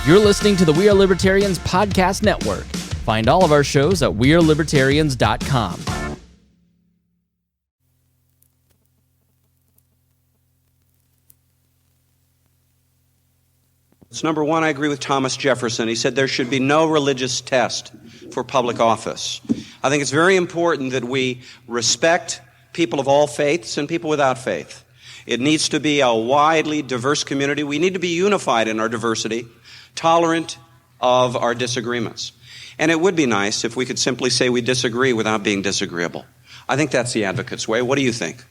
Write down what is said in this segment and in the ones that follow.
You're listening to the We Are Libertarians podcast network. Find all of our shows at wearelibertarians.com. It's number one, I agree with Thomas Jefferson. He said there should be no religious test for public office. I think it's very important that we respect people of all faiths and people without faith. It needs to be a widely diverse community. We need to be unified in our diversity, tolerant of our disagreements. And it would be nice if we could simply say we disagree without being disagreeable. I think that's the advocate's way. What do you think?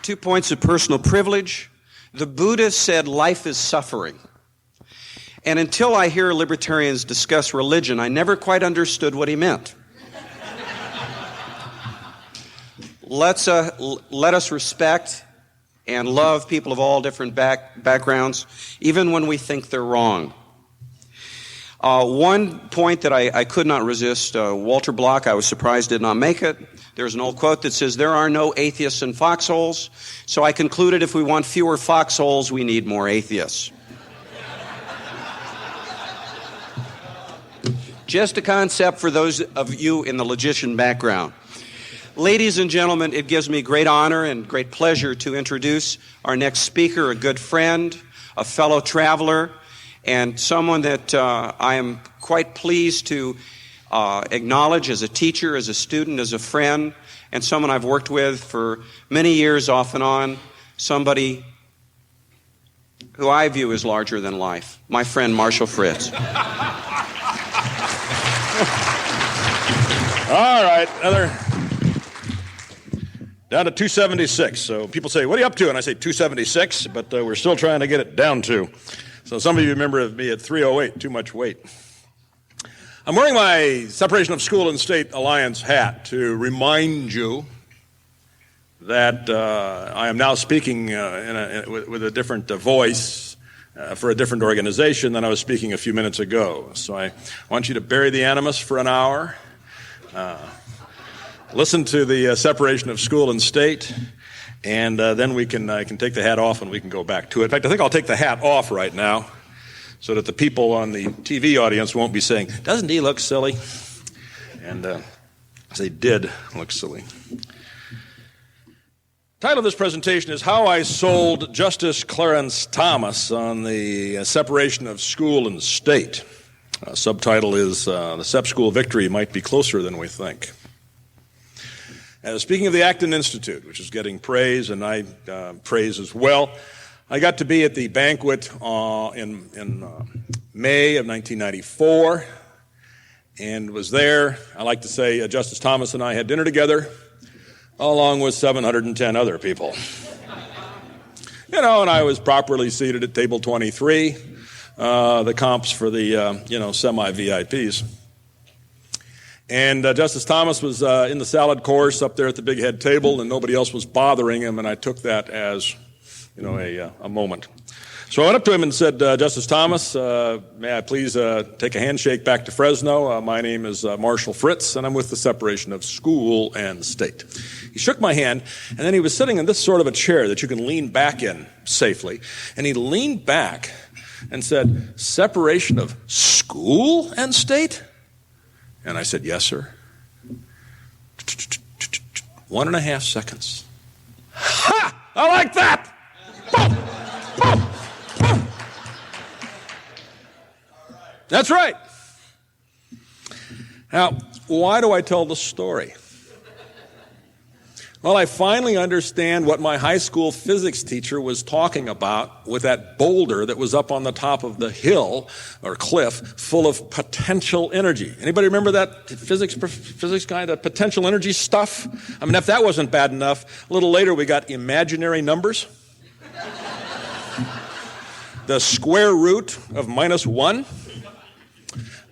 Two points of personal privilege. The Buddha said life is suffering. And until I hear libertarians discuss religion, I never quite understood what he meant. Let us respect and love people of all different backgrounds, even when we think they're wrong. One point that I could not resist, Walter Block, I was surprised did not make it. There's an old quote that says, there are no atheists in foxholes. So I concluded if we want fewer foxholes, we need more atheists. Just a concept for those of you in the logician background. Ladies and gentlemen, it gives me great honor and great pleasure to introduce our next speaker, a good friend, a fellow traveler, and someone that I am quite pleased to acknowledge as a teacher, as a student, as a friend, and someone I've worked with for many years off and on, somebody who I view as larger than life, my friend Marshall Fritz. All right, down to 276. So people say, what are you up to? And I say 276, but we're still trying to get it down to. So some of you remember me at 308, too much weight. I'm wearing my Separation of School and State Alliance hat to remind you that I am now speaking with a different voice for a different organization than I was speaking a few minutes ago. So I want you to bury the animus for an hour, listen to the separation of school and state, and then I can take the hat off and we can go back to it. In fact, I think I'll take the hat off right now so that the people on the TV audience won't be saying, doesn't he look silly? And they did look silly. The title of this presentation is How I Sold Justice Clarence Thomas on the Separation of School and State. Subtitle is The SEP School Victory Might Be Closer Than We Think. Speaking of the Acton Institute, which is getting praise, and I praise as well, I got to be at the banquet in May of 1994 and was there. I like to say Justice Thomas and I had dinner together along with 710 other people. And I was properly seated at table 23, the comps for the, semi-VIPs. And Justice Thomas was in the salad course up there at the big head table, and nobody else was bothering him, and I took that as, a moment. So I went up to him and said, Justice Thomas, may I please take a handshake back to Fresno? My name is Marshall Fritz, and I'm with the Separation of School and State. He shook my hand, and then he was sitting in this sort of a chair that you can lean back in safely. And he leaned back and said, separation of school and state? And I said, yes, sir. 1.5 seconds. Ha! I like that! Boom! Boom! Boom! That's right. Now, why do I tell the story? Well, I finally understand what my high school physics teacher was talking about with that boulder that was up on the top of the hill or cliff full of potential energy. Anybody remember that physics guy, that potential energy stuff? I mean, if that wasn't bad enough, a little later we got imaginary numbers. The square root of -1.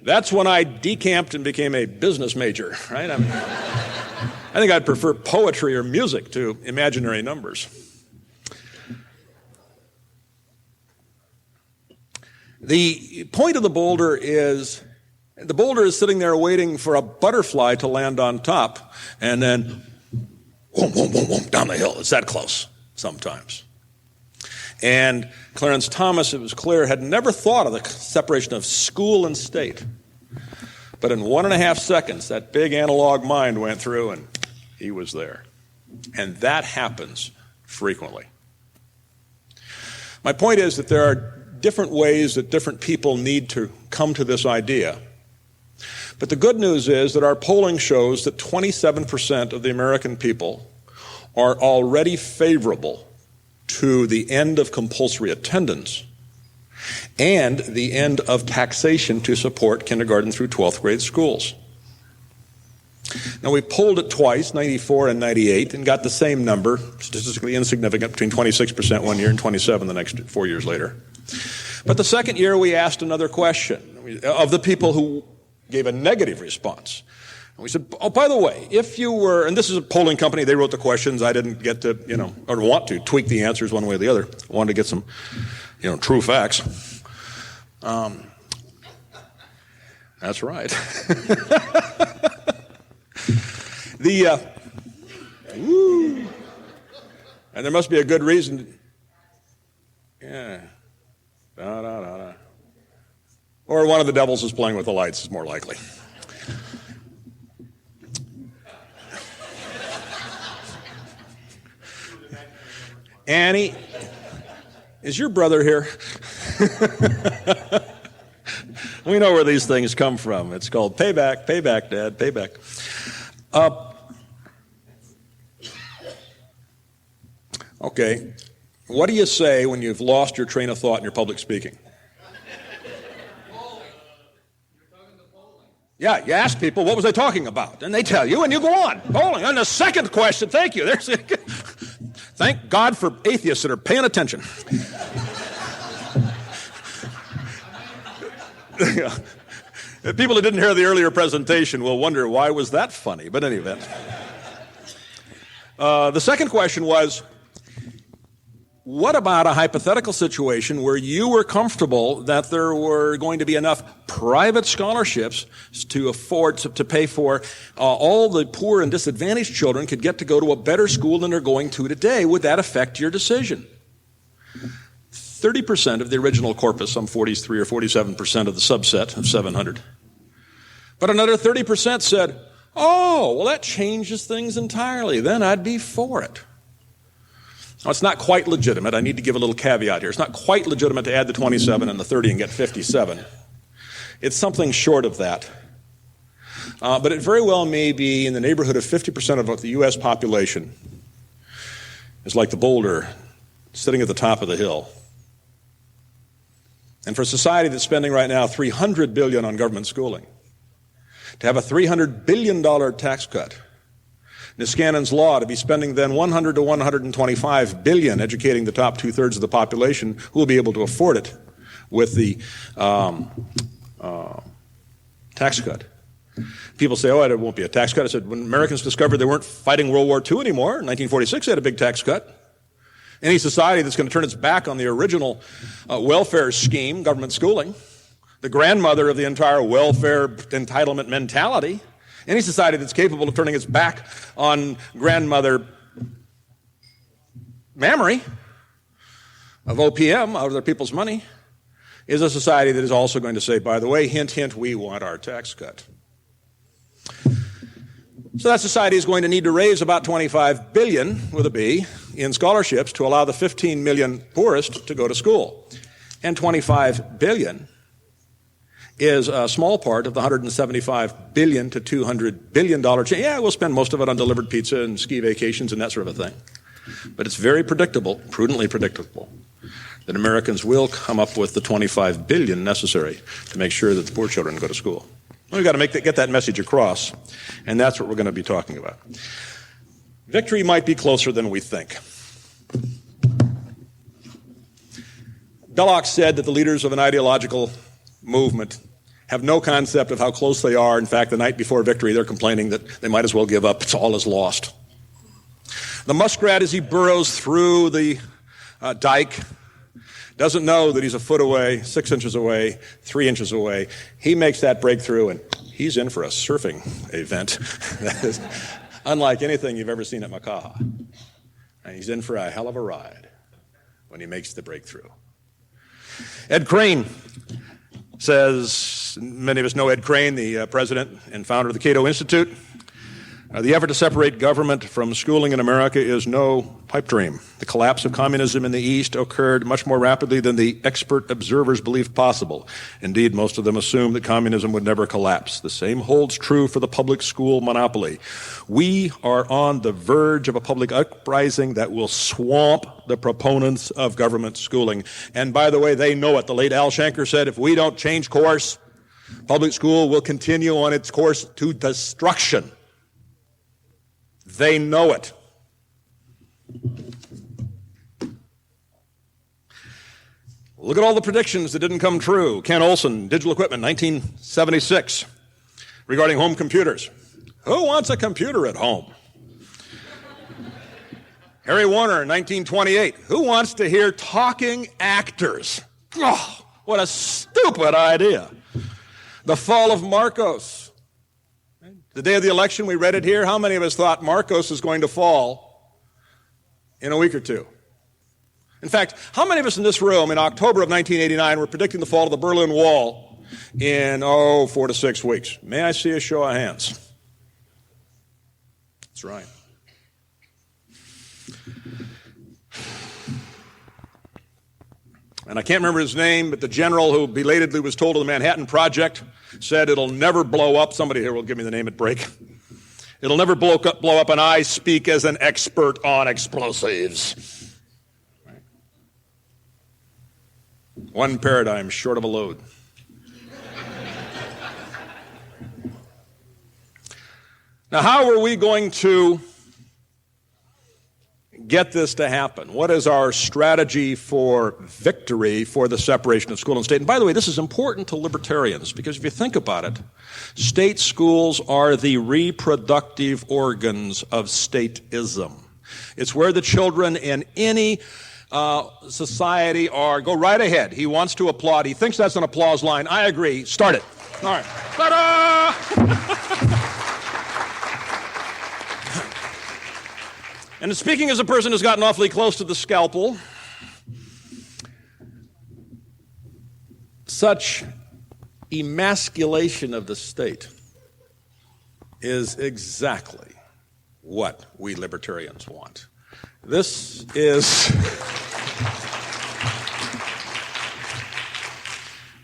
That's when I decamped and became a business major, right? I think I'd prefer poetry or music to imaginary numbers. The point of the boulder is sitting there waiting for a butterfly to land on top, and then whoom, whoom, whoom, whoom, down the hill. It's that close. sometimes. And Clarence Thomas, it was clear, had never thought of the separation of school and state. But in 1.5 seconds, that big analog mind went through and he was there. And that happens frequently. My point is that there are different ways that different people need to come to this idea. But the good news is that our polling shows that 27% of the American people are already favorable to the end of compulsory attendance and the end of taxation to support kindergarten through 12th grade schools. Now, we polled it twice, 94 and 98, and got the same number, statistically insignificant, between 26% one year and 27% the next 4 years later. But the second year, we asked another question of the people who gave a negative response. And we said, oh, by the way, if you were, and this is a polling company, they wrote the questions, I didn't get to, or want to tweak the answers one way or the other. I wanted to get some, true facts. That's right. And there must be a good reason. Yeah. Or one of the devils is playing with the lights is more likely. Annie, is your brother here? We know where these things come from. It's called payback, payback, Dad, payback. Okay, what do you say when you've lost your train of thought in your public speaking? Yeah, you ask people, what was I talking about? And they tell you, and you go on. Bowling. And the second question, thank you. Thank God for atheists that are paying attention. People that didn't hear the earlier presentation will wonder, why was that funny? But in any event. The second question was, what about a hypothetical situation where you were comfortable that there were going to be enough private scholarships to afford to pay for all the poor and disadvantaged children could get to go to a better school than they're going to today? Would that affect your decision? 30% of the original corpus, some 43 or 47% of the subset of 700. But another 30% said, oh, well, that changes things entirely. Then I'd be for it. Now, it's not quite legitimate. I need to give a little caveat here. It's not quite legitimate to add the 27 and the 30 and get 57. It's something short of that. But it very well may be in the neighborhood of 50% of the U.S. population is like the boulder sitting at the top of the hill. And for a society that's spending right now $300 billion on government schooling, to have a $300 billion tax cut, Niskanin's law to be spending then $100 to $125 billion educating the top 2/3 of the population who will be able to afford it with the tax cut. People say, oh, it won't be a tax cut. I said, when Americans discovered they weren't fighting World War II anymore, in 1946 they had a big tax cut. Any society that's going to turn its back on the original welfare scheme, government schooling, the grandmother of the entire welfare entitlement mentality, any society that's capable of turning its back on grandmother mammary of OPM out of their people's money is a society that is also going to say, by the way, hint, hint, we want our tax cut. So that society is going to need to raise about $25 billion, with a B, in scholarships to allow the 15 million poorest to go to school. And $25 billion is a small part of the $175 billion to $200 billion change. Yeah, we'll spend most of it on delivered pizza and ski vacations and that sort of a thing. But it's very predictable, prudently predictable, that Americans will come up with the $25 billion necessary to make sure that the poor children go to school. We've got to get that message across, and that's what we're going to be talking about. Victory might be closer than we think. Belloc said that the leaders of an ideological movement have no concept of how close they are. In fact, the night before victory, they're complaining that they might as well give up. It's all is lost. The muskrat, as he burrows through the dike, doesn't know that he's a foot away, 6 inches away, 3 inches away. He makes that breakthrough, and he's in for a surfing event that is unlike anything you've ever seen at Makaha. And he's in for a hell of a ride when he makes the breakthrough. Ed Crane says, many of us know Ed Crane, the president and founder of the Cato Institute. The effort to separate government from schooling in America is no pipe dream. The collapse of communism in the East occurred much more rapidly than the expert observers believed possible. Indeed, most of them assumed that communism would never collapse. The same holds true for the public school monopoly. We are on the verge of a public uprising that will swamp the proponents of government schooling. And by the way, they know it. The late Al Shanker said, if we don't change course, public school will continue on its course to destruction. They know it. Look at all the predictions that didn't come true. Ken Olson, Digital Equipment, 1976, regarding home computers. Who wants a computer at home? Harry Warner, 1928. Who wants to hear talking actors? Oh, what a stupid idea. The fall of Marcos. The day of the election, we read it here. How many of us thought Marcos is going to fall in a week or two? In fact, how many of us in this room in October of 1989 were predicting the fall of the Berlin Wall in, 4 to 6 weeks? May I see a show of hands? That's right. And I can't remember his name, but the general who belatedly was told of the Manhattan Project said it'll never blow up. Somebody here will give me the name at break. It'll never blow up, and I speak as an expert on explosives. Right. One paradigm short of a load. Now, how are we going to get this to happen? What is our strategy for victory for the separation of school and state? And by the way, this is important to libertarians because if you think about it, state schools are the reproductive organs of statism. It's where the children in any society are. Go right ahead. He wants to applaud. He thinks that's an applause line. I agree. Start it. All right. Ta-da! And speaking as a person who's gotten awfully close to the scalpel, such emasculation of the state is exactly what we libertarians want. This is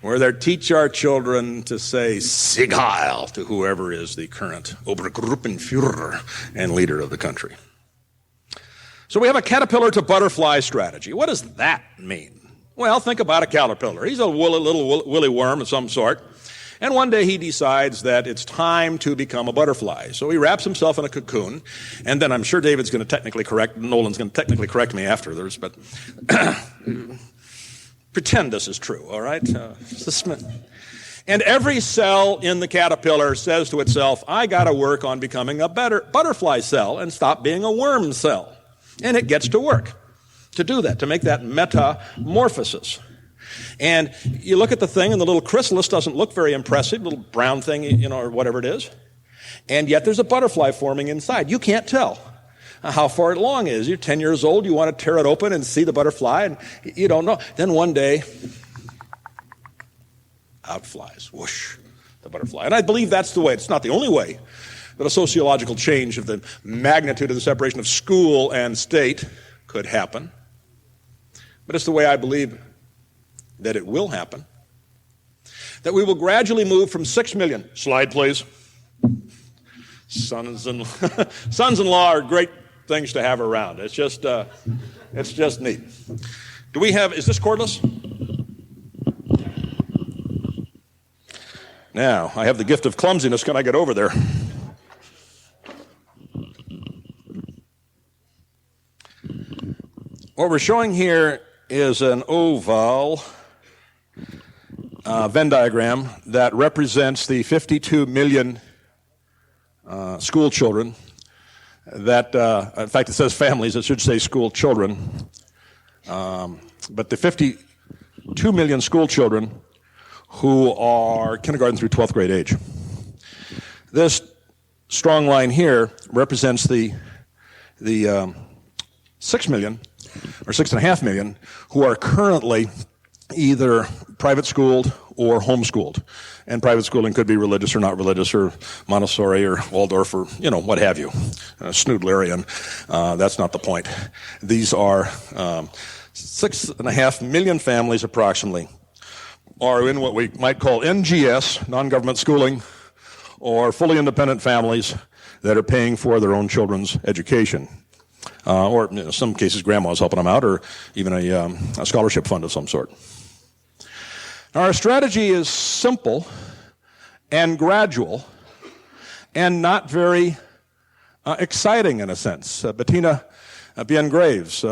where they teach our children to say Sieg Heil to whoever is the current Obergruppenführer and leader of the country. So we have a caterpillar to butterfly strategy. What does that mean? Well, think about a caterpillar. He's a little woolly worm of some sort. And one day he decides that it's time to become a butterfly. So he wraps himself in a cocoon. And then I'm sure Nolan's going to technically correct me after this, but pretend this is true, all right? And every cell in the caterpillar says to itself, I got to work on becoming a better butterfly cell and stop being a worm cell. And it gets to work to do that, to make that metamorphosis. And you look at the thing, and the little chrysalis doesn't look very impressive, little brown thing, or whatever it is. And yet there's a butterfly forming inside. You can't tell how far along it is. You're 10 years old, you want to tear it open and see the butterfly, and you don't know. Then one day, out flies, whoosh, the butterfly. And I believe that's the way. It's not the only way that a sociological change of the magnitude of the separation of school and state could happen. But it's the way I believe that it will happen. That we will gradually move from 6 million, slide please. Sons-in-law are great things to have around. It's just neat. Is this cordless? Now, I have the gift of clumsiness. Can I get over there? What we're showing here is an oval Venn diagram that represents the 52 million school children that, in fact, it says families, it should say school children, but the 52 million school children who are kindergarten through 12th grade age. This strong line here represents the 6 million or 6.5 million who are currently either private schooled or homeschooled. And private schooling could be religious or not religious, or Montessori or Waldorf, or, what have you, Snoodlerian. That's not the point. These are 6.5 million families approximately are in what we might call NGS, non-government schooling, or fully independent families that are paying for their own children's education. Or in some cases, grandma's helping them out, or even a scholarship fund of some sort. Now, our strategy is simple and gradual and not very exciting in a sense. Bettina Bien-Graves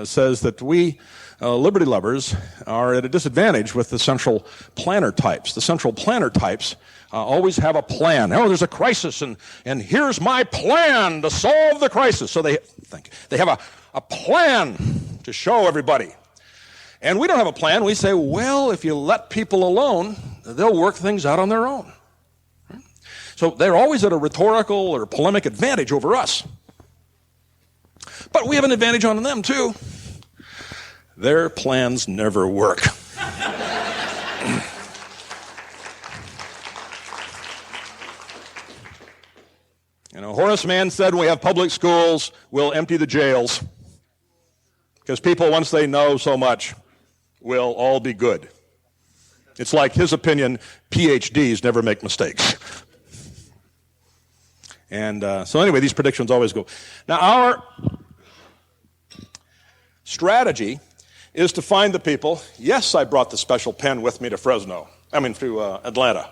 says that we liberty lovers are at a disadvantage with the central planner types. The central planner types always have a plan. Oh, there's a crisis, and here's my plan to solve the crisis. So they have a plan to show everybody. And we don't have a plan. We say, well, if you let people alone, they'll work things out on their own. So they're always at a rhetorical or polemic advantage over us. But we have an advantage on them, too. Their plans never work. Horace Mann said, when we have public schools, we'll empty the jails. Because people, once they know so much, will all be good. It's like his opinion, PhDs never make mistakes. And so anyway, these predictions always go. Now, our strategy is to find the people. Yes, I brought the special pen with me to Atlanta.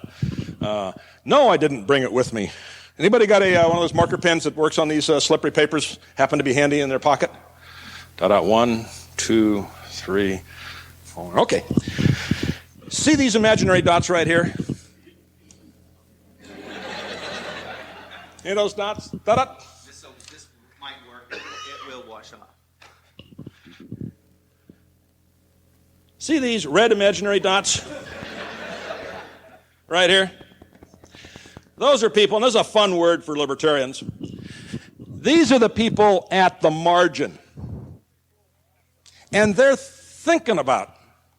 No, I didn't bring it with me. Anybody got one of those marker pens that works on these slippery papers, happen to be handy in their pocket? 1, 2, 3, 4. Okay. See these imaginary dots right here? Those dots? This might work. It will wash off. See these red imaginary dots? Right here? Those are people, and this is a fun word for libertarians. These are the people at the margin. And they're thinking about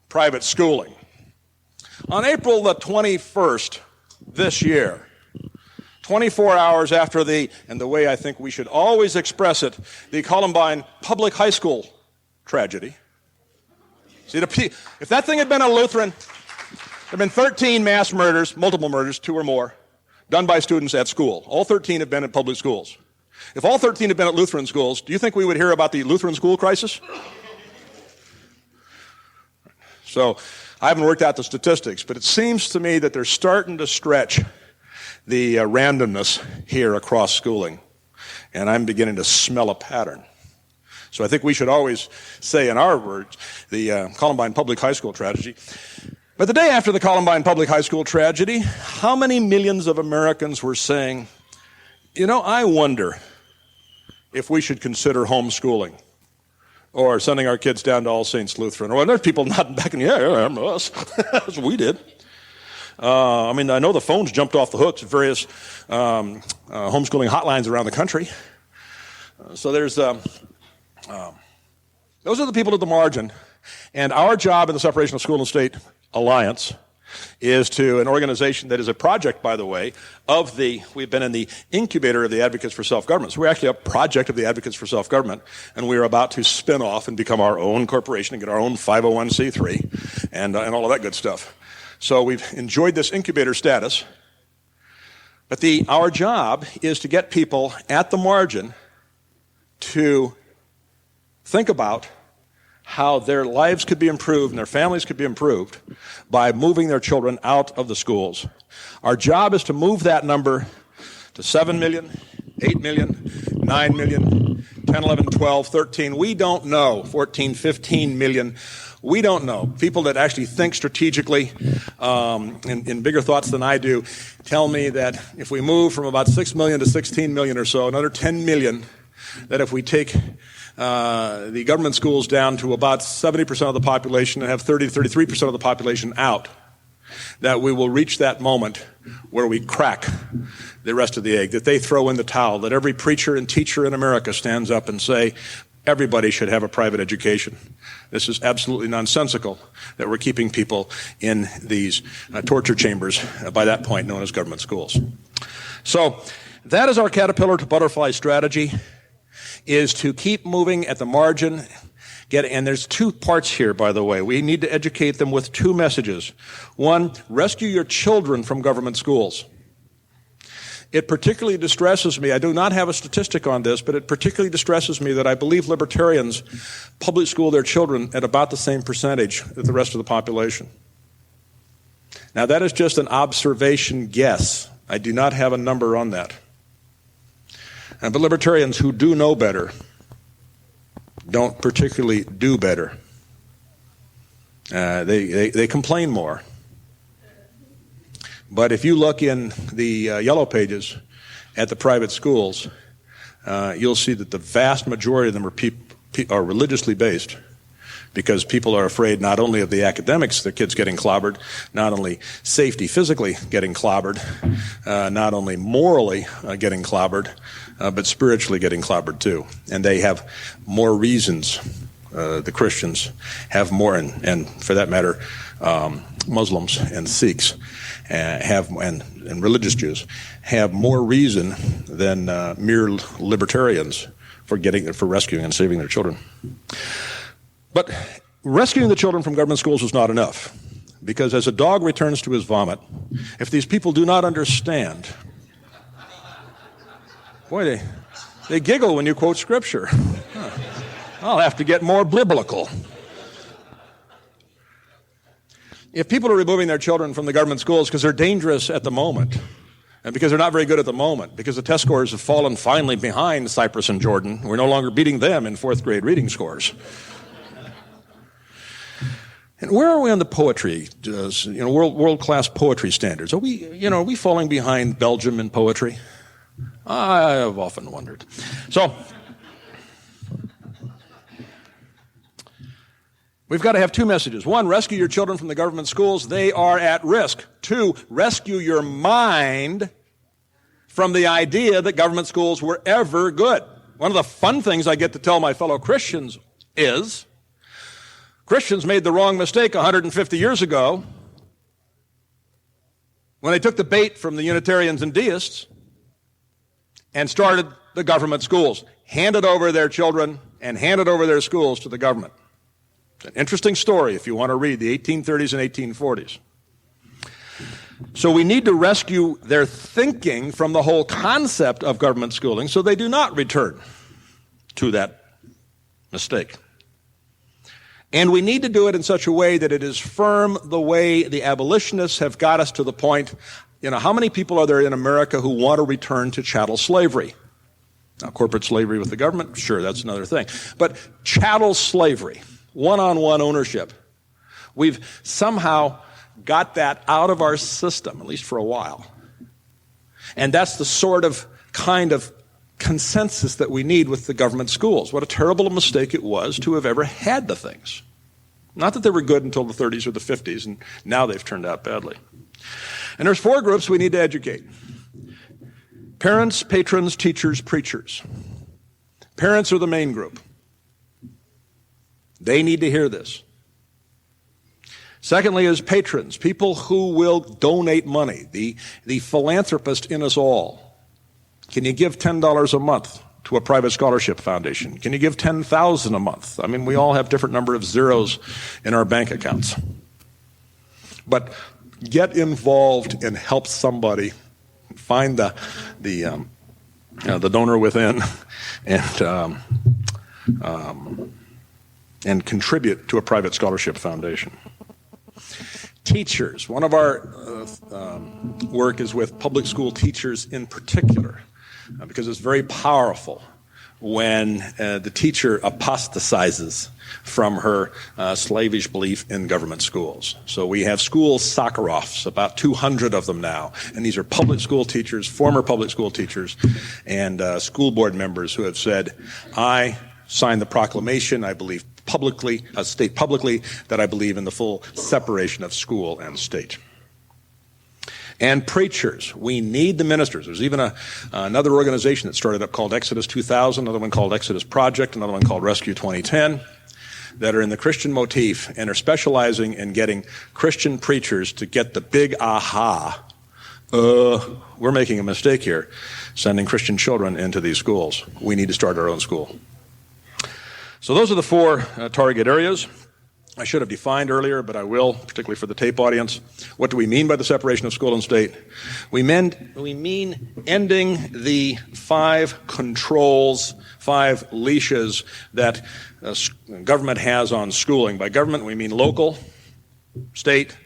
private schooling. On April the 21st this year, 24 hours after and the way I think we should always express it, the Columbine public high school tragedy. See, if that thing had been a Lutheran, there have been 13 mass murders, multiple murders, 2 or more, done by students at school. All 13 have been at public schools. If all 13 had been at Lutheran schools, do you think we would hear about the Lutheran school crisis? So I haven't worked out the statistics, but it seems to me that they're starting to stretch the randomness here across schooling. And I'm beginning to smell a pattern. So I think we should always say in our words, the Columbine public high school tragedy. But the day after the Columbine public high school tragedy, how many millions of Americans were saying, I wonder if we should consider homeschooling or sending our kids down to All Saints Lutheran. Or there's people nodding back in the air, us. That's what we did. I know the phones jumped off the hooks at various homeschooling hotlines around the country. So there's those are the people at the margin. And our job in the Separation of School and State Alliance is to an organization that is a project, by the way, we've been in the incubator of the Advocates for Self-Government. So we're actually a project of the Advocates for Self-Government, and we're about to spin off and become our own corporation and get our own 501c3 and all of that good stuff. So we've enjoyed this incubator status, but our job is to get people at the margin to think about how their lives could be improved and their families could be improved by moving their children out of the schools. Our job is to move that number to 7 million, 8 million, 9 million, 10, 11, 12, 13. We don't know. 14, 15 million. We don't know. People that actually think strategically in bigger thoughts than I do tell me that if we move from about 6 million to 16 million or so, another 10 million, that if we take the government schools down to about 70% of the population and have 30 to 33% of the population out, that we will reach that moment where we crack the rest of the egg, that they throw in the towel, that every preacher and teacher in America stands up and say, Everybody should have a private education. This is absolutely nonsensical that we're keeping people in these torture chambers, by that point known as government schools. So that is our caterpillar to butterfly strategy, is to keep moving at the margin. And there's two parts here, by the way. We need to educate them with two messages. One, rescue your children from government schools. It particularly distresses me, I do not have a statistic on this, but it particularly distresses me that I believe libertarians public school their children at about the same percentage as the rest of the population. Now that is just an observation guess. I do not have a number on that. But libertarians who do know better don't particularly do better. They complain more. But if you look in the yellow pages at the private schools, you'll see that the vast majority of them are religiously based, because people are afraid not only of the academics, their kids getting clobbered, not only safety physically getting clobbered, not only morally getting clobbered, but spiritually getting clobbered too. And they have more reasons, the Christians have more, and for that matter, Muslims and Sikhs and religious Jews have more reason than mere libertarians for rescuing and saving their children. But rescuing the children from government schools was not enough, because as a dog returns to his vomit, if these people do not understand, boy, they giggle when you quote scripture. I'll have to get more biblical. If people are removing their children from the government schools because they're dangerous at the moment, and because they're not very good at the moment, because the test scores have fallen finally behind Cyprus and Jordan, we're no longer beating them in fourth grade reading scores. And where are we on the poetry, world-class poetry standards? Are we falling behind Belgium in poetry? I have often wondered. So we've got to have two messages. One, rescue your children from the government schools. They are at risk. Two, rescue your mind from the idea that government schools were ever good. One of the fun things I get to tell my fellow Christians is Christians made the wrong mistake 150 years ago when they took the bait from the Unitarians and deists and started the government schools, handed over their children and handed over their schools to the government. It's an interesting story if you want to read the 1830s and 1840s. So we need to rescue their thinking from the whole concept of government schooling so they do not return to that mistake. And we need to do it in such a way that it is firm the way the abolitionists have got us to the point. How many people are there in America who want to return to chattel slavery? Now, corporate slavery with the government, sure, that's another thing. But chattel slavery, one-on-one ownership, we've somehow got that out of our system, at least for a while. And that's the kind of consensus that we need with the government schools. What a terrible mistake it was to have ever had the things. Not that they were good until the 30s or the 50s, and now they've turned out badly. And there's four groups we need to educate. Parents, patrons, teachers, preachers. Parents are the main group. They need to hear this. Secondly is patrons, people who will donate money, the philanthropist in us all. Can you give $10 a month to a private scholarship foundation? Can you give $10,000 a month? I mean, we all have different number of zeros in our bank accounts. But get involved and help somebody find the donor within and contribute to a private scholarship foundation. Teachers. One of our work is with public school teachers in particular, because it's very powerful when the teacher apostatizes from her slavish belief in government schools. So we have school soccer-offs, about 200 of them now, and these are public school teachers, former public school teachers, and school board members who have said, I signed the proclamation, I believe publicly, state publicly, that I believe in the full separation of school and state. and preachers. We need the ministers. There's even another organization that started up called Exodus 2000, another one called Exodus Project, another one called Rescue 2010, that are in the Christian motif and are specializing in getting Christian preachers to get the big aha. We're making a mistake here, sending Christian children into these schools. We need to start our own school. So those are the four target areas. I should have defined earlier, but I will, particularly for the tape audience. What do we mean by the separation of school and state? We mean ending the 5 controls, 5 leashes that government has on schooling. By government, we mean local, state,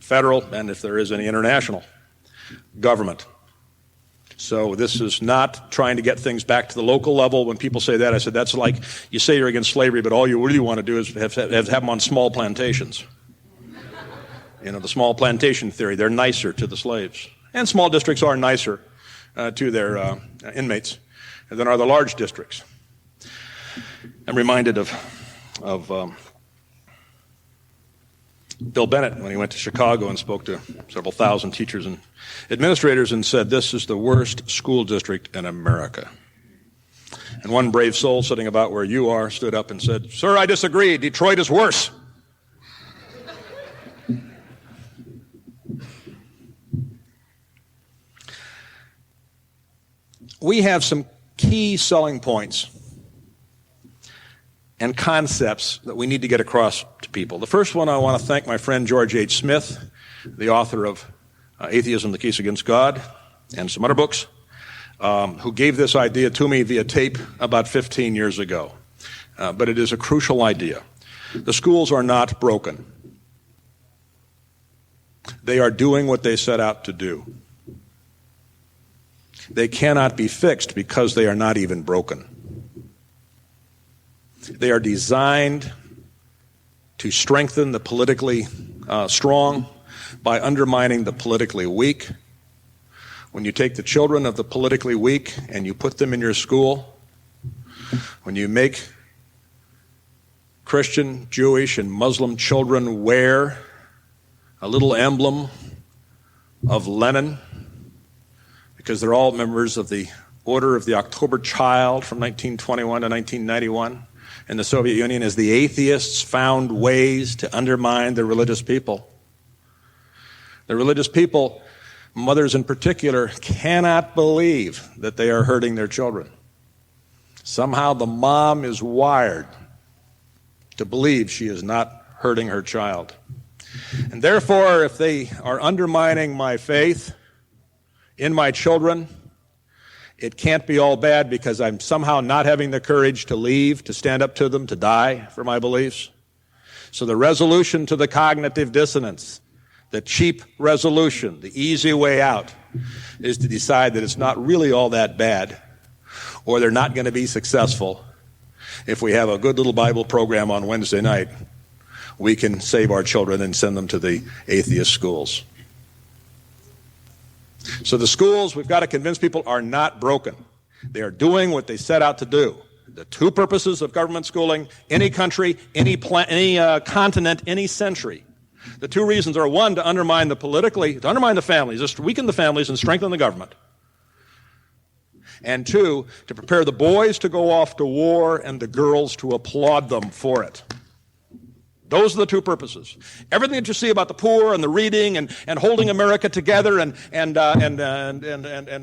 federal, and if there is any international government. So this is not trying to get things back to the local level. When people say that, I said, that's like you say you're against slavery, but all you really want to do is have them on small plantations. You know, the small plantation theory, they're nicer to the slaves. And small districts are nicer to their inmates than are the large districts. I'm reminded of Bill Bennett when he went to Chicago and spoke to several thousand teachers and administrators and said, this is the worst school district in America. And one brave soul sitting about where you are stood up and said, sir, I disagree. Detroit is worse. We have some key selling points and concepts that we need to get across to people. The first one, I want to thank my friend George H. Smith, the author of Atheism, the Case Against God, and some other books, who gave this idea to me via tape about 15 years ago. But it is a crucial idea. The schools are not broken. They are doing what they set out to do. They cannot be fixed because they are not even broken. They are designed to strengthen the politically strong by undermining the politically weak. When you take the children of the politically weak and you put them in your school, when you make Christian, Jewish, and Muslim children wear a little emblem of Lenin, because they're all members of the Order of the October Child from 1921 to 1991, in the Soviet Union, as the atheists found ways to undermine the religious people. The religious people, mothers in particular, cannot believe that they are hurting their children. Somehow the mom is wired to believe she is not hurting her child. And therefore, if they are undermining my faith in my children, it can't be all bad because I'm somehow not having the courage to leave, to stand up to them, to die for my beliefs. So the resolution to the cognitive dissonance, the cheap resolution, the easy way out, is to decide that it's not really all that bad, or they're not going to be successful. If we have a good little Bible program on Wednesday night, we can save our children and send them to the atheist schools. So the schools, we've got to convince people, are not broken. They are doing what they set out to do. The 2 purposes of government schooling, any country, any continent, any century. The 2 reasons are, 1, to undermine the families, just weaken the families and strengthen the government. And 2, to prepare the boys to go off to war and the girls to applaud them for it. Those are the 2 purposes. Everything that you see about the poor and the reading and holding America together and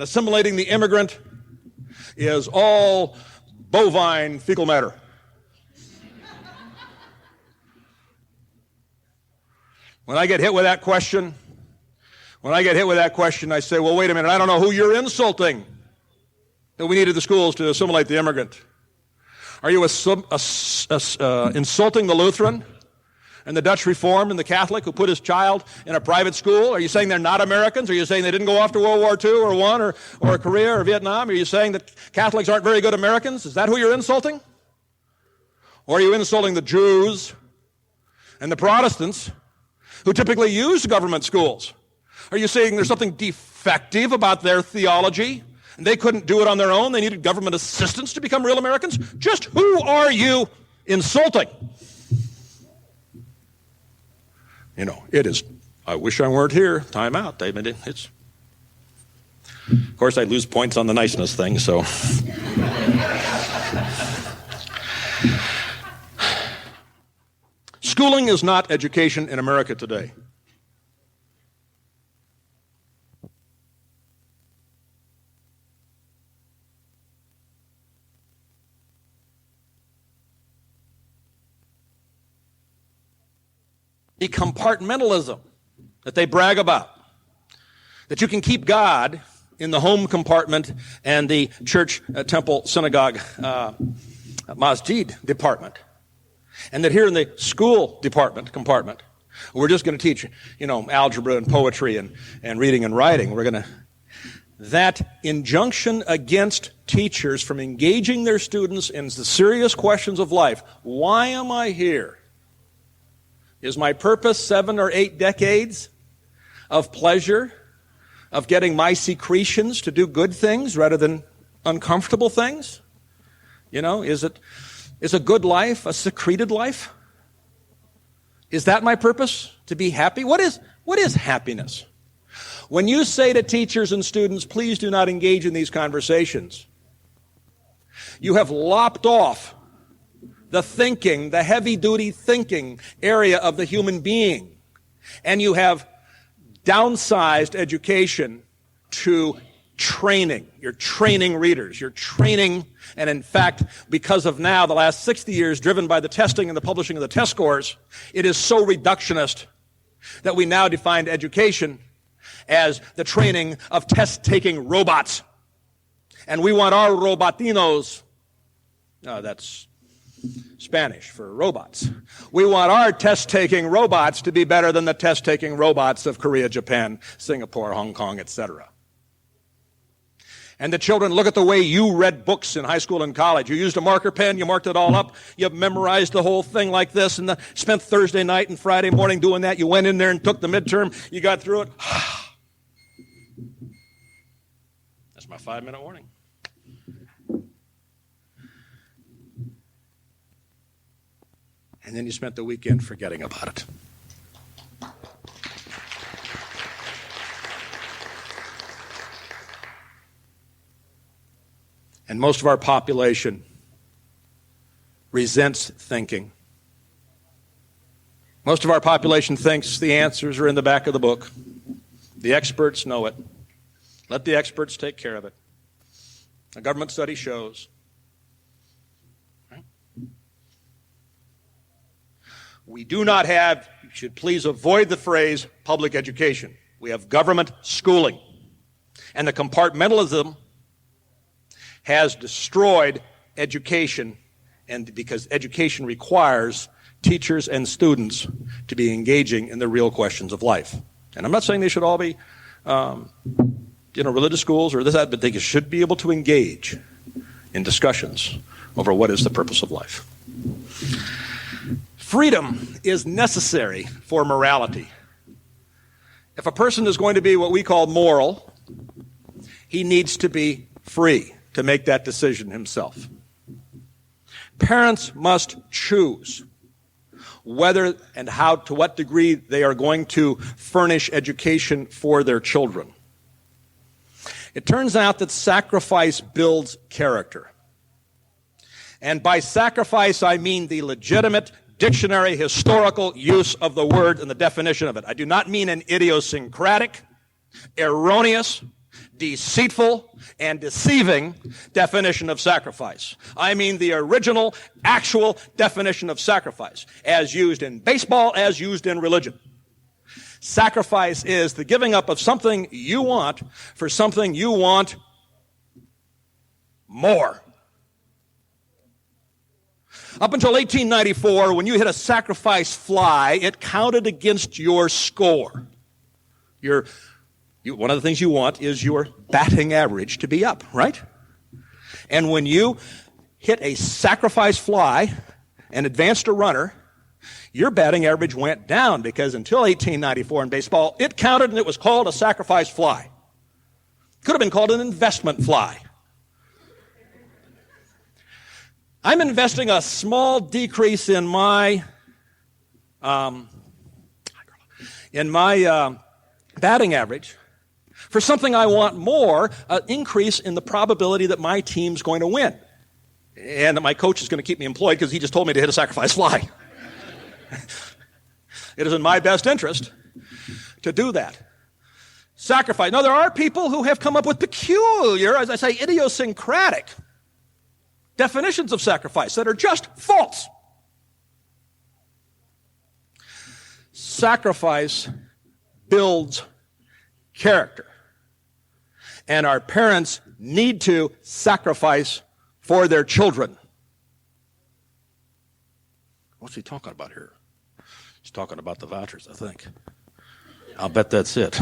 assimilating the immigrant is all bovine fecal matter. When I get hit with that question, I say, well, wait a minute, I don't know who you're insulting that we needed the schools to assimilate the immigrant. Are you insulting the Lutheran and the Dutch Reformed and the Catholic who put his child in a private school? Are you saying they're not Americans? Are you saying they didn't go off to World War II or I or Korea or Vietnam? Are you saying that Catholics aren't very good Americans? Is that who you're insulting? Or are you insulting the Jews and the Protestants who typically use government schools? Are you saying there's something defective about their theology and they couldn't do it on their own? They needed government assistance to become real Americans? Just who are you insulting? You know, it is I wish I weren't here. Time out. Of course, I lose points on the niceness thing, so. Schooling is not education in America today. The compartmentalism that they brag about, that you can keep God in the home compartment and the church, temple, synagogue, masjid department, and that here in the school compartment, we're just going to teach, algebra and poetry and reading and writing. That injunction against teachers from engaging their students in the serious questions of life. Why am I here? Is my purpose 7 or 8 decades of pleasure, of getting my secretions to do good things rather than uncomfortable things? Is a good life a secreted life? Is that my purpose? To be happy? What is happiness? When you say to teachers and students, please do not engage in these conversations, you have lopped off the thinking, the heavy-duty thinking area of the human being. And you have downsized education to training. You're training readers. You're training, and in fact, because of now, the last 60 years, driven by the testing and the publishing of the test scores, it is so reductionist that we now define education as the training of test-taking robots. And we want our robotinos, that's Spanish for robots. We want our test-taking robots to be better than the test-taking robots of Korea, Japan, Singapore, Hong Kong, etc. And the children look at the way you read books in high school and college. You used a marker pen, you marked it all up, you memorized the whole thing like this, and spent Thursday night and Friday morning doing that. You went in there and took the midterm, you got through it. That's my 5-minute warning. And then you spent the weekend forgetting about it. And most of our population resents thinking. Most of our population thinks the answers are in the back of the book. The experts know it. Let the experts take care of it. A government study shows. We do not have, you should please avoid the phrase public education. We have government schooling. And the compartmentalism has destroyed education, and because education requires teachers and students to be engaging in the real questions of life. And I'm not saying they should all be religious schools or this, that, but they should be able to engage in discussions over what is the purpose of life. Freedom is necessary for morality. If a person is going to be what we call moral, he needs to be free to make that decision himself. Parents must choose whether and how, to what degree they are going to furnish education for their children. It turns out that sacrifice builds character. And by sacrifice, I mean the legitimate dictionary historical use of the word and the definition of it. I do not mean an idiosyncratic, erroneous, deceitful, and deceiving definition of sacrifice. I mean the original, actual definition of sacrifice, as used in baseball, as used in religion. Sacrifice is the giving up of something you want for something you want more. Up until 1894, when you hit a sacrifice fly, it counted against your score. One of the things you want is your batting average to be up, right? And when you hit a sacrifice fly and advanced a runner, your batting average went down because until 1894 in baseball, it counted and it was called a sacrifice fly. Could have been called an investment fly. I'm investing a small decrease in my in my batting average for something I want more, an increase in the probability that my team's going to win. And that my coach is going to keep me employed because he just told me to hit a sacrifice fly. It is in my best interest to do that. Sacrifice. Now, there are people who have come up with peculiar, as I say, idiosyncratic definitions of sacrifice that are just false. Sacrifice builds character. And our parents need to sacrifice for their children. What's he talking about here? He's talking about the vouchers, I think. I'll bet that's it.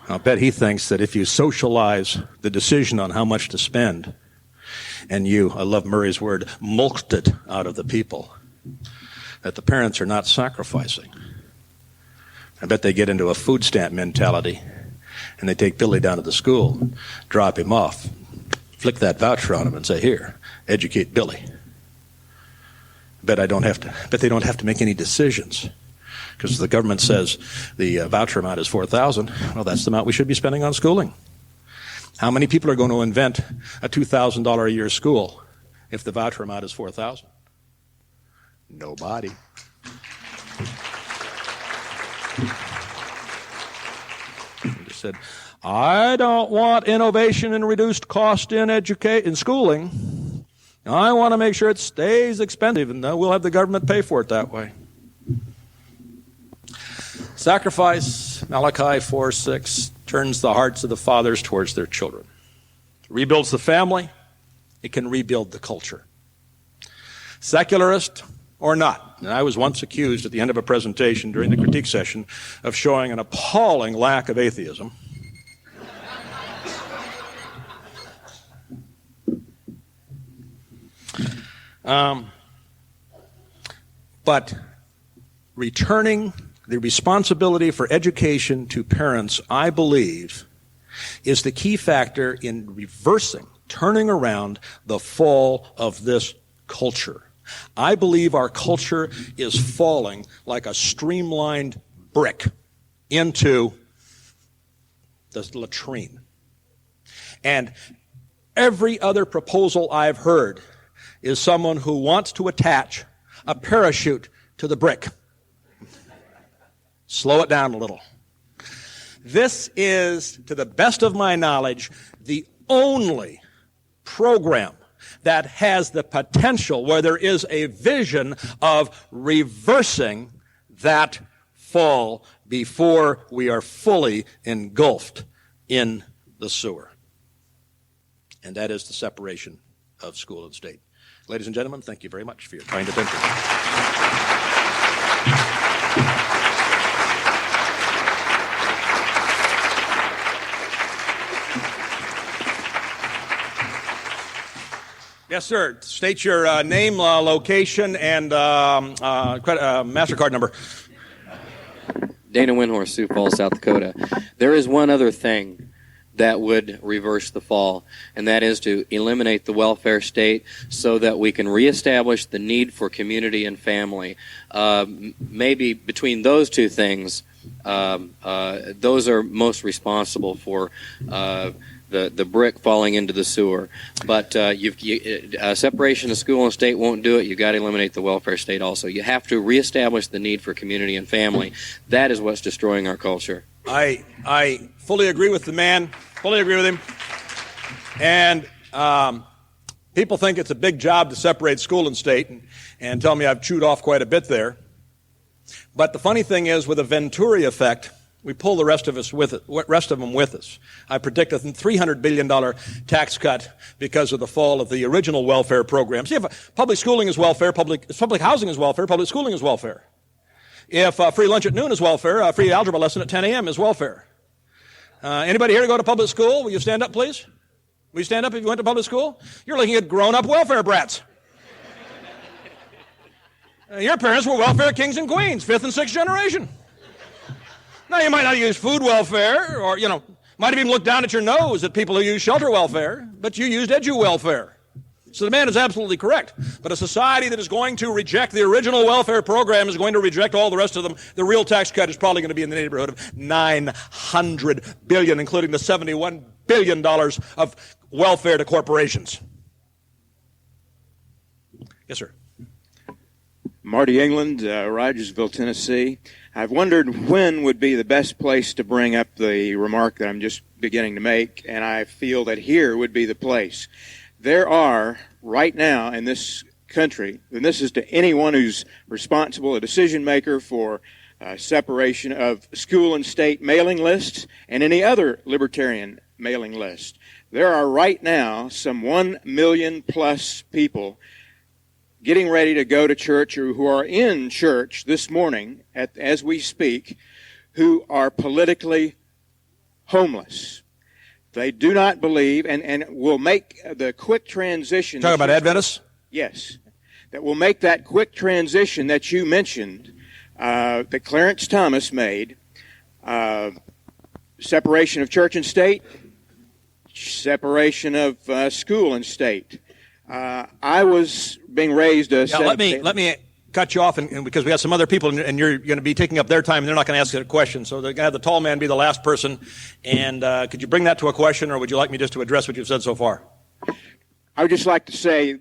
I'll bet he thinks that if you socialize the decision on how much to spend, and you, I love Murray's word, mulched it out of the people, that the parents are not sacrificing. I bet they get into a food stamp mentality, and they take Billy down to the school, drop him off, flick that voucher on him and say, here, educate Billy. Bet they don't have to make any decisions. Because the government says the voucher amount is $4,000. Well, that's the amount we should be spending on schooling. How many people are going to invent a $2,000 a year school if the voucher amount is $4,000? Nobody. He just said, I don't want innovation and reduced cost in schooling. I want to make sure it stays expensive, and we'll have the government pay for it that way. Sacrifice, Malachi 4:6, turns the hearts of the fathers towards their children. It rebuilds the family. It can rebuild the culture. Secularist or not. And I was once accused at the end of a presentation during the critique session of showing an appalling lack of atheism. But returning the responsibility for education to parents, I believe, is the key factor in reversing, turning around the fall of this culture. I believe our culture is falling like a streamlined brick into the latrine. And every other proposal I've heard is someone who wants to attach a parachute to the brick. Slow it down a little. This is, to the best of my knowledge, the only program that has the potential where there is a vision of reversing that fall before we are fully engulfed in the sewer. And that is the separation of school and state. Ladies and gentlemen, thank you very much for your kind attention. Yes, sir. State your name, location, and MasterCard number. Dana Windhorse, Sioux Falls, South Dakota. There is one other thing that would reverse the fall, and that is to eliminate the welfare state so that we can reestablish the need for community and family. Maybe between those two things, those are most responsible for the brick falling into the sewer. But separation of school and state won't do it. You've got to eliminate the welfare state also. You have to reestablish the need for community and family. That is what's destroying our culture. I fully agree with the man, fully agree with him. And people think it's a big job to separate school and state, and tell me I've chewed off quite a bit there. But the funny thing is, with a Venturi effect, we pull the rest of them with us. I predict a $300 billion tax cut because of the fall of the original welfare programs. If public schooling is welfare, public housing is welfare, public schooling is welfare. If free lunch at noon is welfare, free algebra lesson at 10 a.m. is welfare. Anybody here to go to public school? Will you stand up, please? Will you stand up if you went to public school? You're looking at grown-up welfare brats. Your parents were welfare kings and queens, 5th and 6th generation. Now, you might not use food welfare, or, might have even looked down at your nose at people who use shelter welfare, but you used edu welfare. So the man is absolutely correct. But a society that is going to reject the original welfare program is going to reject all the rest of them. The real tax cut is probably going to be in the neighborhood of $900 billion, including the $71 billion of welfare to corporations. Yes, sir. Marty England, Rogersville, Tennessee. I've wondered when would be the best place to bring up the remark that I'm just beginning to make, and I feel that here would be the place. There are, right now in this country, and this is to anyone who's responsible, a decision maker for separation of school and state mailing lists and any other libertarian mailing list. There are right now some 1 million plus people getting ready to go to church or who are in church this morning as we speak who are politically homeless. They do not believe and will make the quick transition. Talking about Adventists? Yes. That will make that quick transition that you mentioned, that Clarence Thomas made, separation of church and state, separation of school and state. I was being raised a... Yeah, let me cut you off, and because we have some other people, and you're going to be taking up their time, and they're not going to ask a question. So they're going to have the tall man be the last person. And could you bring that to a question, or would you like me just to address what you've said so far? I would just like to say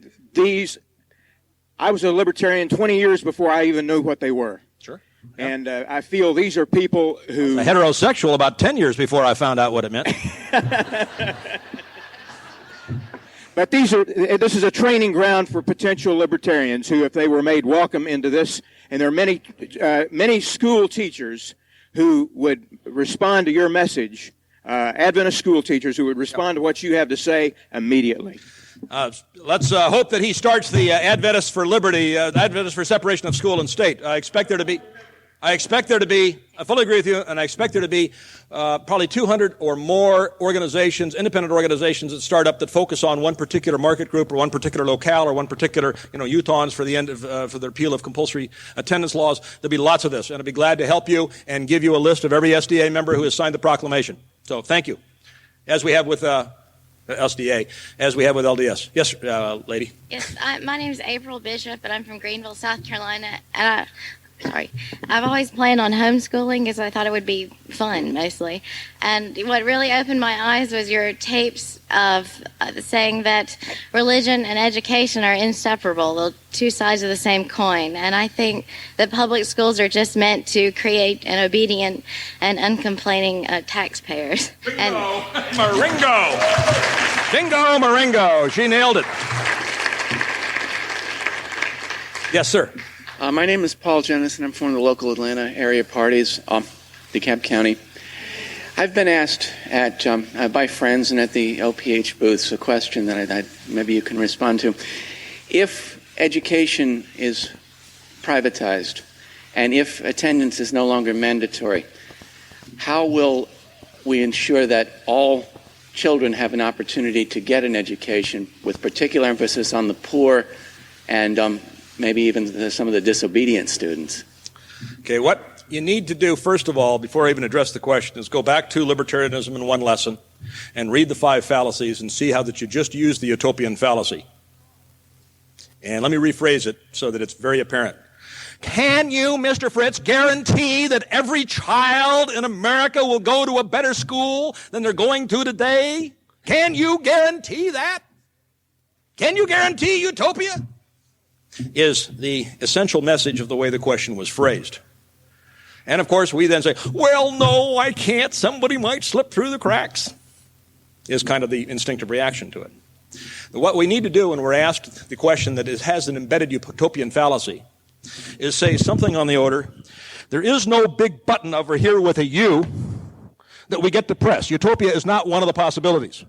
I was a libertarian 20 years before I even knew what they were. Sure. Yeah. And I feel these are people who... A heterosexual about 10 years before I found out what it meant. But this is a training ground for potential libertarians who, if they were made welcome into this, and there are many school teachers who would respond to your message, Adventist school teachers who would respond to what you have to say immediately. Let's hope that he starts the Adventists for Liberty, Adventists for separation of school and state. I expect there to be, I fully agree with you, and I expect there to be probably 200 or more organizations, independent organizations that start up that focus on one particular market group or one particular locale or one particular, youth-ons for the end of, for the repeal of compulsory attendance laws. There'll be lots of this, and I'd be glad to help you and give you a list of every SDA member who has signed the proclamation. So thank you. As we have with SDA, as we have with LDS. Yes, lady. Yes, my name is April Bishop, and I'm from Greenville, South Carolina. And I've always planned on homeschooling because I thought it would be fun, mostly. And what really opened my eyes was your tapes of saying that religion and education are inseparable, the two sides of the same coin. And I think that public schools are just meant to create an obedient and uncomplaining taxpayers. Bingo! Maringo! Bingo, Maringo! She nailed it. Yes, sir. My name is Paul Jennison. I'm from the local Atlanta area parties, DeKalb County. I've been asked by friends and at the LPH booths a question that maybe you can respond to. If education is privatized and if attendance is no longer mandatory, how will we ensure that all children have an opportunity to get an education with particular emphasis on the poor and maybe even some of the disobedient students? Okay, what you need to do, first of all, before I even address the question, is go back to libertarianism in one lesson and read the 5 fallacies and see how that you just used the utopian fallacy. And let me rephrase it so that it's very apparent. Can you, Mr. Fritz, guarantee that every child in America will go to a better school than they're going to today? Can you guarantee that? Can you guarantee utopia? Is the essential message of the way the question was phrased. And of course we then say, well, no, I can't. Somebody might slip through the cracks, is kind of the instinctive reaction to it. What we need to do when we're asked the question that has an embedded utopian fallacy is say something on the order, there is no big button over here with a U that we get to press. Utopia is not one of the possibilities.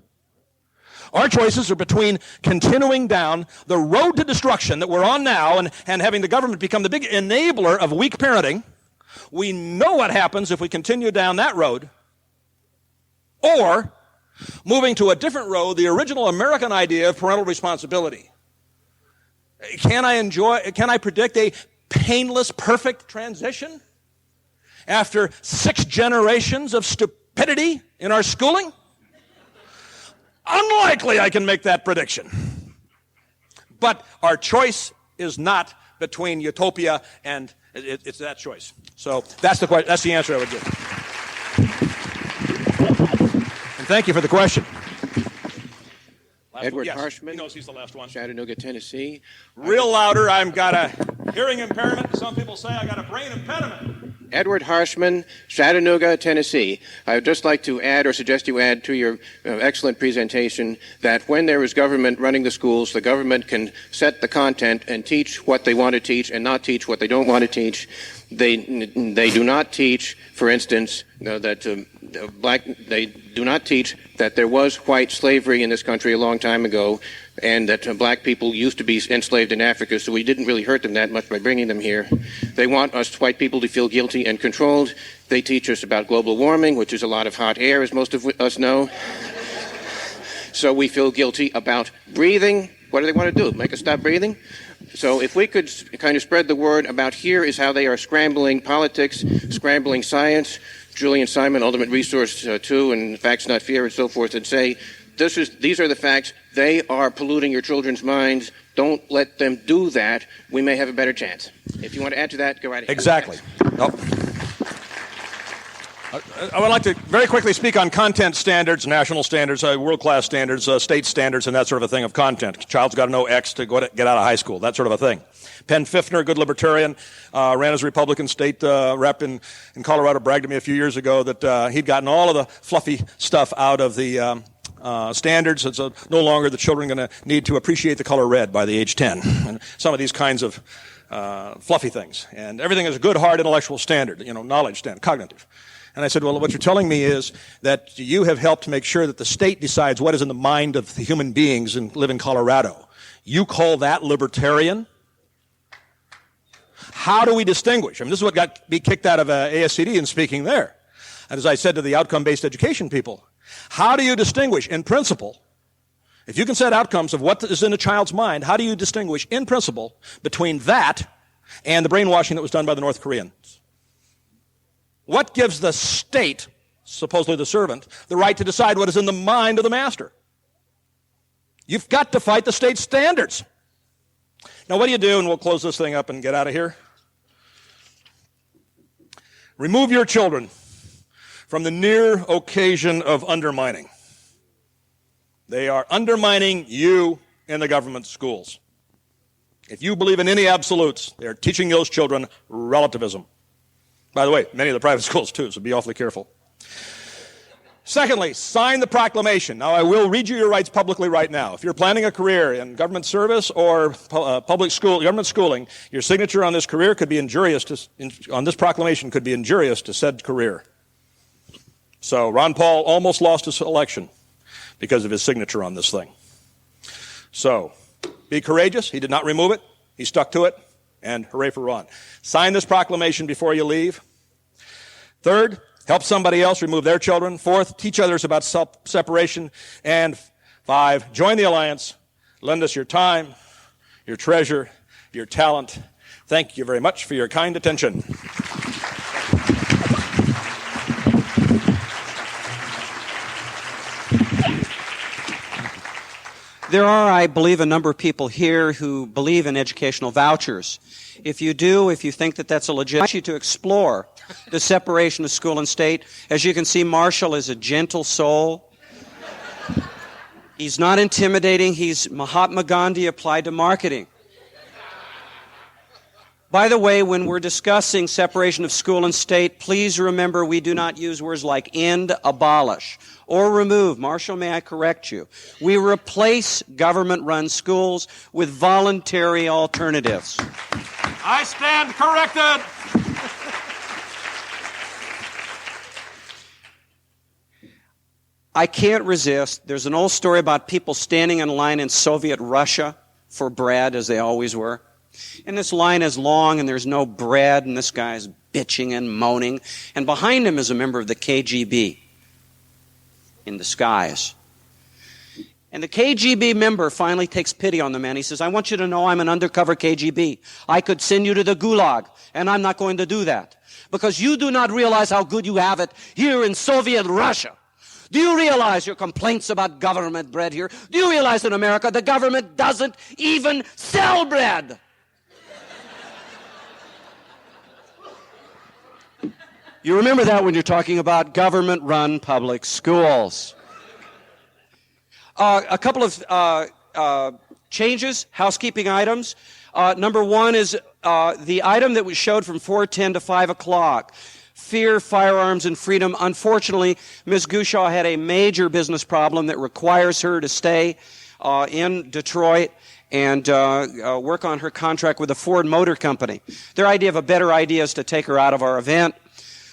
Our choices are between continuing down the road to destruction that we're on now and having the government become the big enabler of weak parenting. We know what happens if we continue down that road. Or moving to a different road, the original American idea of parental responsibility. Can I predict a painless, perfect transition after 6 generations of stupidity in our schooling? Unlikely I can make that prediction. But our choice is not between utopia and it's that choice. So that's the answer I would give. And thank you for the question. Edward yes. Harshman. He knows he's the last one. Chattanooga, Tennessee. Real louder. I've got a hearing impairment. Some people say I got a brain impediment. Edward Harshman, Chattanooga, Tennessee. I would just like to add or suggest you add to your excellent presentation that when there is government running the schools, the government can set the content and teach what they want to teach and not teach what they don't want to teach. They do not teach, for instance, they do not teach that there was white slavery in this country a long time ago, and that black people used to be enslaved in Africa, so we didn't really hurt them that much by bringing them here. They want us white people to feel guilty and controlled. They teach us about global warming, which is a lot of hot air, as most of us know. So we feel guilty about breathing. What do they want to do? Make us stop breathing? So if we could kind of spread the word about here is how they are scrambling politics, scrambling science, Julian Simon, Ultimate Resource 2, and Facts Not Fear, and so forth, and say, these are the facts. They are polluting your children's minds. Don't let them do that. We may have a better chance. If you want to add to that, go right ahead. Exactly. I would like to very quickly speak on content standards, national standards, world-class standards, state standards, and that sort of a thing of content. Child's got to know X to get out of high school, that sort of a thing. Penn Fiffner, good libertarian, ran as a Republican state rep in Colorado, bragged to me a few years ago that he'd gotten all of the fluffy stuff out of the standards. It's no longer the children going to need to appreciate the color red by the age 10. And some of these kinds of fluffy things. And everything is a good, hard intellectual standard, knowledge standard, cognitive. And I said, well, what you're telling me is that you have helped make sure that the state decides what is in the mind of the human beings and live in Colorado. You call that libertarian? How do we distinguish? I mean, this is what got me kicked out of ASCD in speaking there. And as I said to the outcome-based education people, how do you distinguish in principle, if you can set outcomes of what is in a child's mind, how do you distinguish in principle between that and the brainwashing that was done by the North Koreans? What gives the state, supposedly the servant, the right to decide what is in the mind of the master? You've got to fight the state standards. Now, what do you do? And we'll close this thing up and get out of here. Remove your children from the near occasion of undermining. They are undermining you in the government schools. If you believe in any absolutes, they are teaching those children relativism. By the way, many of the private schools too, so be awfully careful. Secondly, sign the proclamation. Now, I will read you your rights publicly right now. If you're planning a career in government service or public school, government schooling, your signature on this career could be injurious on this proclamation could be injurious to said career. So Ron Paul almost lost his election because of his signature on this thing. So be courageous. He did not remove it. He stuck to it. And hooray for Ron. Sign this proclamation before you leave. Third, help somebody else remove their children. Fourth, teach others about separation. And 5, join the alliance. Lend us your time, your treasure, your talent. Thank you very much for your kind attention. There are, I believe, a number of people here who believe in educational vouchers. If you do, if you think that that's a legit, I want you to explore the separation of school and state. As you can see, Marshall is a gentle soul. He's not intimidating. He's Mahatma Gandhi applied to marketing. By the way, when we're discussing separation of school and state, please remember we do not use words like end, abolish, or remove. Marshall, may I correct you? We replace government-run schools with voluntary alternatives. I stand corrected. I can't resist. There's an old story about people standing in line in Soviet Russia for bread, as they always were. And this line is long, and there's no bread, and this guy's bitching and moaning. And behind him is a member of the KGB in disguise. And the KGB member finally takes pity on the man. He says, I want you to know I'm an undercover KGB. I could send you to the Gulag, and I'm not going to do that. Because you do not realize how good you have it here in Soviet Russia. Do you realize your complaints about government bread here? Do you realize in America the government doesn't even sell bread? You remember that when you're talking about government-run public schools. A couple of changes, housekeeping items. Number one is the item that was showed from 4:10 to 5 o'clock. Fear, firearms, and freedom. Unfortunately, Ms. Gushaw had a major business problem that requires her to stay in Detroit and work on her contract with the Ford Motor Company. Their idea of a better idea is to take her out of our event.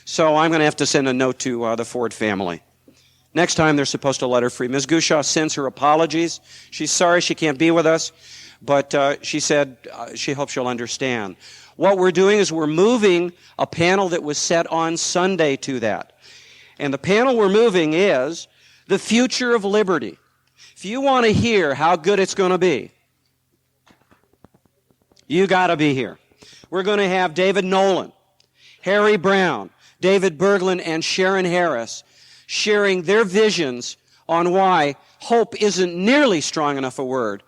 So I'm going to have to send a note to the Ford family. Next time, they're supposed to let her free. Ms. Gushaw sends her apologies. She's sorry she can't be with us, but she said she hopes she'll understand. What we're doing is we're moving a panel that was set on Sunday to that. And the panel we're moving is the future of liberty. If you want to hear how good it's going to be, you got to be here. We're going to have David Nolan, Harry Brown, David Berglund, and Sharon Harris sharing their visions on why hope isn't nearly strong enough a word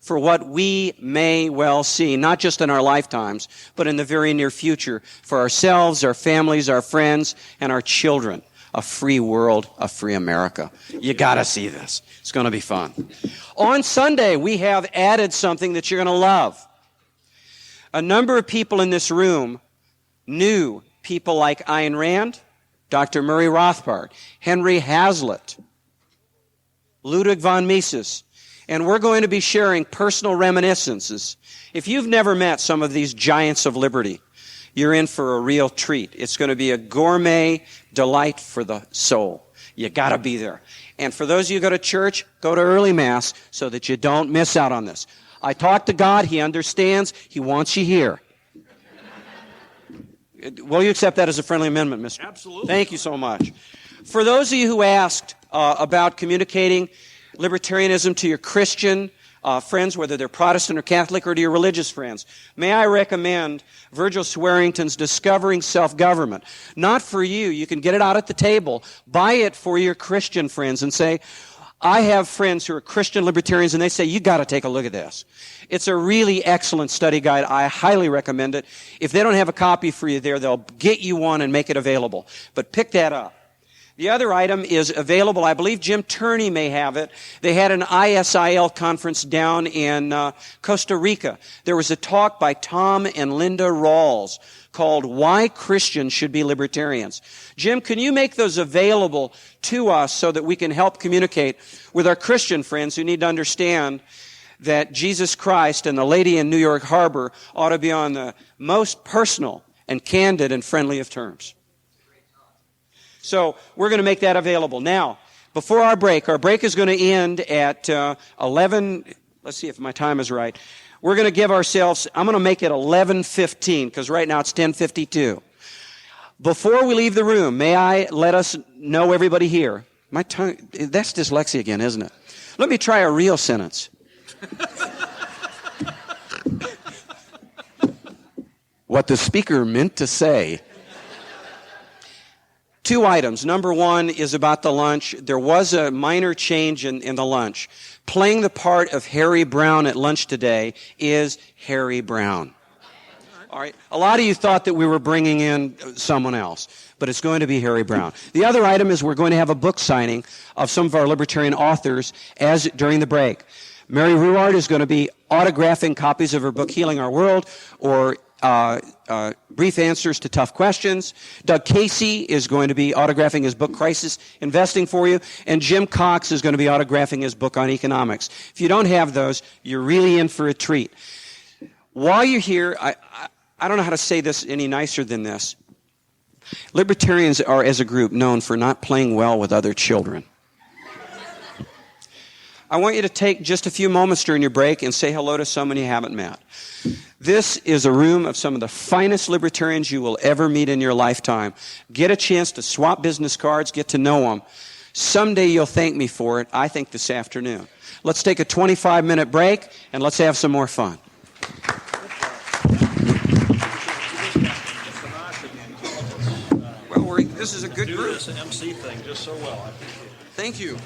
for what we may well see, not just in our lifetimes, but in the very near future for ourselves, our families, our friends, and our children. A free world, a free America. You got to see this. It's going to be fun. On Sunday, we have added something that you're going to love. A number of people in this room knew people like Ayn Rand, Dr. Murray Rothbard, Henry Hazlitt, Ludwig von Mises, and we're going to be sharing personal reminiscences. If you've never met some of these giants of liberty, you're in for a real treat. It's going to be a gourmet delight for the soul. You got to be there. And for those of you who go to church, go to early Mass so that you don't miss out on this. I talk to God. He understands. He wants you here. Will you accept that as a friendly amendment, Mr.? Absolutely. Thank you so much. For those of you who asked about communicating libertarianism to your Christian friends, whether they're Protestant or Catholic, or to your religious friends, may I recommend Virgil Swearington's Discovering Self-Government. Not for you. You can get it out at the table. Buy it for your Christian friends and say, I have friends who are Christian libertarians, and they say, you got to take a look at this. It's a really excellent study guide. I highly recommend it. If they don't have a copy for you there, they'll get you one and make it available. But pick that up. The other item is available. I believe Jim Turney may have it. They had an ISIL conference down in Costa Rica. There was a talk by Tom and Linda Rawls called Why Christians Should Be Libertarians. Jim, can you make those available to us so that we can help communicate with our Christian friends who need to understand that Jesus Christ and the lady in New York Harbor ought to be on the most personal and candid and friendly of terms? So we're going to make that available. Now, before our break is going to end at 11. Let's see if my time is right. We're going to give ourselves, I'm going to make it 11:15 because right now it's 10:52. Before we leave the room, may I let us know, everybody here, my tongue, that's dyslexia again, isn't it? Let me try a real sentence. What the speaker meant to say. Two items. Number one is about the lunch. There was a minor change in the lunch. Playing the part of Harry Brown at lunch today is Harry Brown. All right. A lot of you thought that we were bringing in someone else, but it's going to be Harry Brown. The other item is we're going to have a book signing of some of our libertarian authors during the break. Mary Ruwart is going to be autographing copies of her book, Healing Our World, or Brief Answers to Tough Questions. Doug Casey is going to be autographing his book, Crisis Investing, for you. And Jim Cox is going to be autographing his book on economics. If you don't have those, you're really in for a treat. While you're here, I don't know how to say this any nicer than this. Libertarians are, as a group, known for not playing well with other children. I want you to take just a few moments during your break and say hello to someone you haven't met. This is a room of some of the finest libertarians you will ever meet in your lifetime. Get a chance to swap business cards, get to know them. Someday you'll thank me for it. I think this afternoon. Let's take a 25-minute break and let's have some more fun. Well, this is a good group. Do this MC thing just so well. I appreciate it. Thank you.